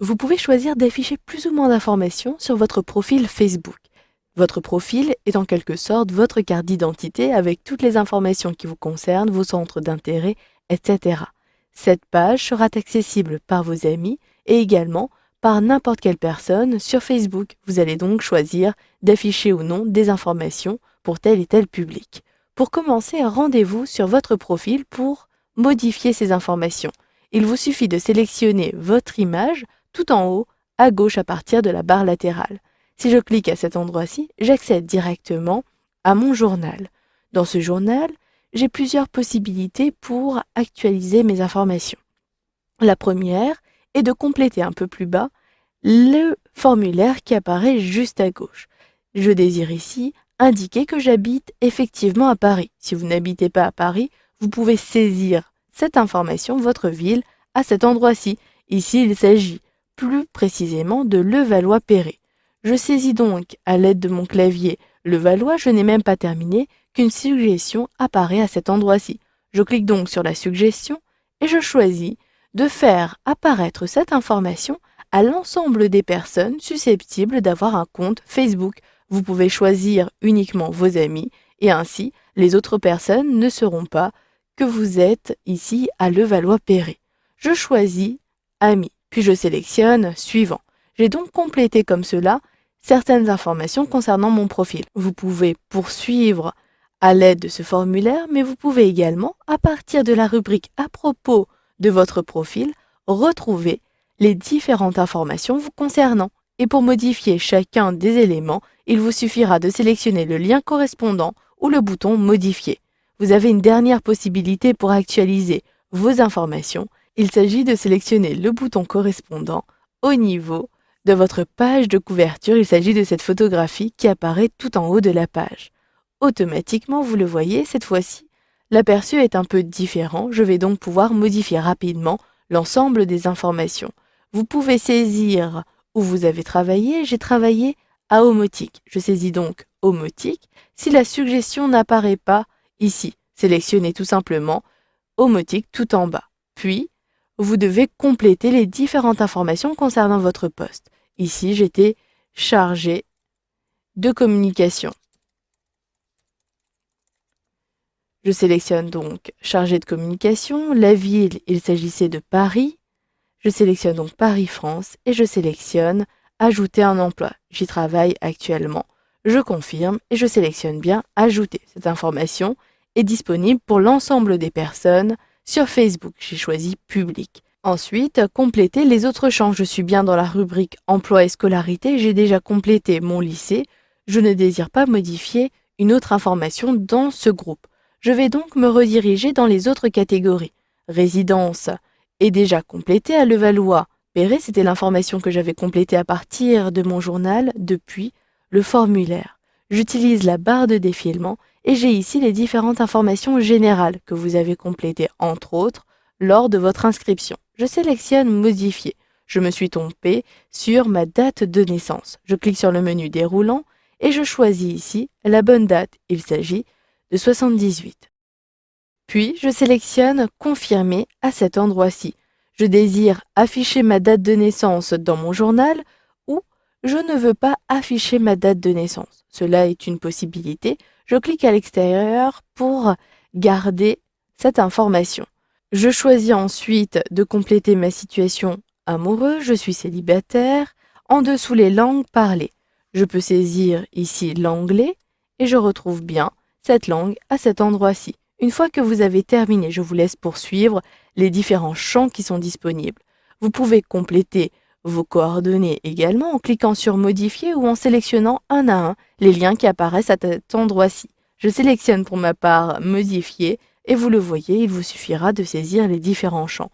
vous pouvez choisir d'afficher plus ou moins d'informations sur votre profil Facebook. Votre profil est en quelque sorte votre carte d'identité avec toutes les informations qui vous concernent, vos centres d'intérêt, etc. Cette page sera accessible par vos amis et également par n'importe quelle personne sur Facebook. Vous allez donc choisir d'afficher ou non des informations pour tel et tel public. Pour commencer, rendez-vous sur votre profil pour modifier ces informations. Il vous suffit de sélectionner votre image tout en haut à gauche à partir de la barre latérale. Si je clique à cet endroit-ci, j'accède directement à mon journal. Dans ce journal, j'ai plusieurs possibilités pour actualiser mes informations. La première est de compléter un peu plus bas le formulaire qui apparaît juste à gauche. Je désire ici indiquer que j'habite effectivement à Paris. Si vous n'habitez pas à Paris, vous pouvez saisir cette information, votre ville, à cet endroit-ci. Ici, il s'agit plus précisément de Levallois-Perret. Je saisis donc à l'aide de mon clavier Levallois, je n'ai même pas terminé qu'une suggestion apparaît à cet endroit-ci. Je clique donc sur la suggestion et je choisis de faire apparaître cette information à l'ensemble des personnes susceptibles d'avoir un compte Facebook. Vous pouvez choisir uniquement vos amis et ainsi les autres personnes ne sauront pas que vous êtes ici à Levallois-Perret. Je choisis Amis, puis je sélectionne Suivant. J'ai donc complété comme cela certaines informations concernant mon profil. Vous pouvez poursuivre à l'aide de ce formulaire, mais vous pouvez également, à partir de la rubrique à propos de votre profil, retrouver les différentes informations vous concernant. Et pour modifier chacun des éléments, il vous suffira de sélectionner le lien correspondant ou le bouton Modifier. Vous avez une dernière possibilité pour actualiser vos informations. Il s'agit de sélectionner le bouton correspondant au niveau de votre page de couverture. Il s'agit de cette photographie qui apparaît tout en haut de la page. Automatiquement, vous le voyez, cette fois-ci, l'aperçu est un peu différent. Je vais donc pouvoir modifier rapidement l'ensemble des informations. Vous pouvez saisir où vous avez travaillé. J'ai travaillé à Omotique. Je saisis donc Omotique. Si la suggestion n'apparaît pas ici, sélectionnez tout simplement Omotique tout en bas. Puis, vous devez compléter les différentes informations concernant votre poste. Ici, j'étais chargé de communication. Je sélectionne donc chargé de communication. La ville, il s'agissait de Paris. Je sélectionne donc Paris-France et je sélectionne ajouter un emploi. J'y travaille actuellement. Je confirme et je sélectionne bien ajouter. Cette information est disponible pour l'ensemble des personnes sur Facebook. J'ai choisi public. Ensuite, compléter les autres champs. Je suis bien dans la rubrique emploi et scolarité. J'ai déjà complété mon lycée. Je ne désire pas modifier une autre information dans ce groupe. Je vais donc me rediriger dans les autres catégories. Résidence est déjà complétée à Levallois-Perret. C'était l'information que j'avais complétée à partir de mon journal depuis le formulaire. J'utilise la barre de défilement et j'ai ici les différentes informations générales que vous avez complétées, entre autres, lors de votre inscription. Je sélectionne Modifier. Je me suis trompée sur ma date de naissance. Je clique sur le menu déroulant et je choisis ici la bonne date. Il s'agit de 78. Puis, je sélectionne Confirmer à cet endroit-ci. Je désire afficher ma date de naissance dans mon journal ou je ne veux pas afficher ma date de naissance. Cela est une possibilité. Je clique à l'extérieur pour garder cette information. Je choisis ensuite de compléter ma situation amoureuse. Je suis célibataire. En dessous, les langues parlées. Je peux saisir ici l'anglais et je retrouve bien cette langue à cet endroit-ci. Une fois que vous avez terminé, je vous laisse poursuivre les différents champs qui sont disponibles. Vous pouvez compléter vos coordonnées également en cliquant sur Modifier ou en sélectionnant un à un les liens qui apparaissent à cet endroit-ci. Je sélectionne pour ma part Modifier et vous le voyez, il vous suffira de saisir les différents champs.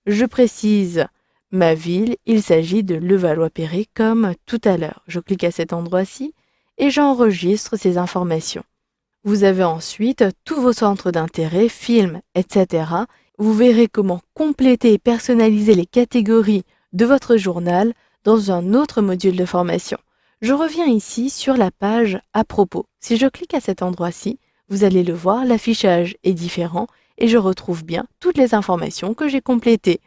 Je précise ma ville, il s'agit de Levallois-Perret comme tout à l'heure. Je clique à cet endroit-ci et j'enregistre ces informations. Vous avez ensuite tous vos centres d'intérêt, films, etc. Vous verrez comment compléter et personnaliser les catégories de votre journal dans un autre module de formation. Je reviens ici sur la page à propos. Si je clique à cet endroit-ci, vous allez le voir, l'affichage est différent et je retrouve bien toutes les informations que j'ai complétées.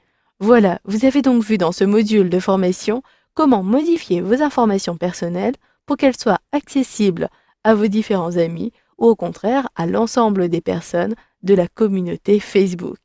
Voilà, vous avez donc vu dans ce module de formation comment modifier vos informations personnelles pour qu'elles soient accessibles à vos différents amis ou au contraire à l'ensemble des personnes de la communauté Facebook.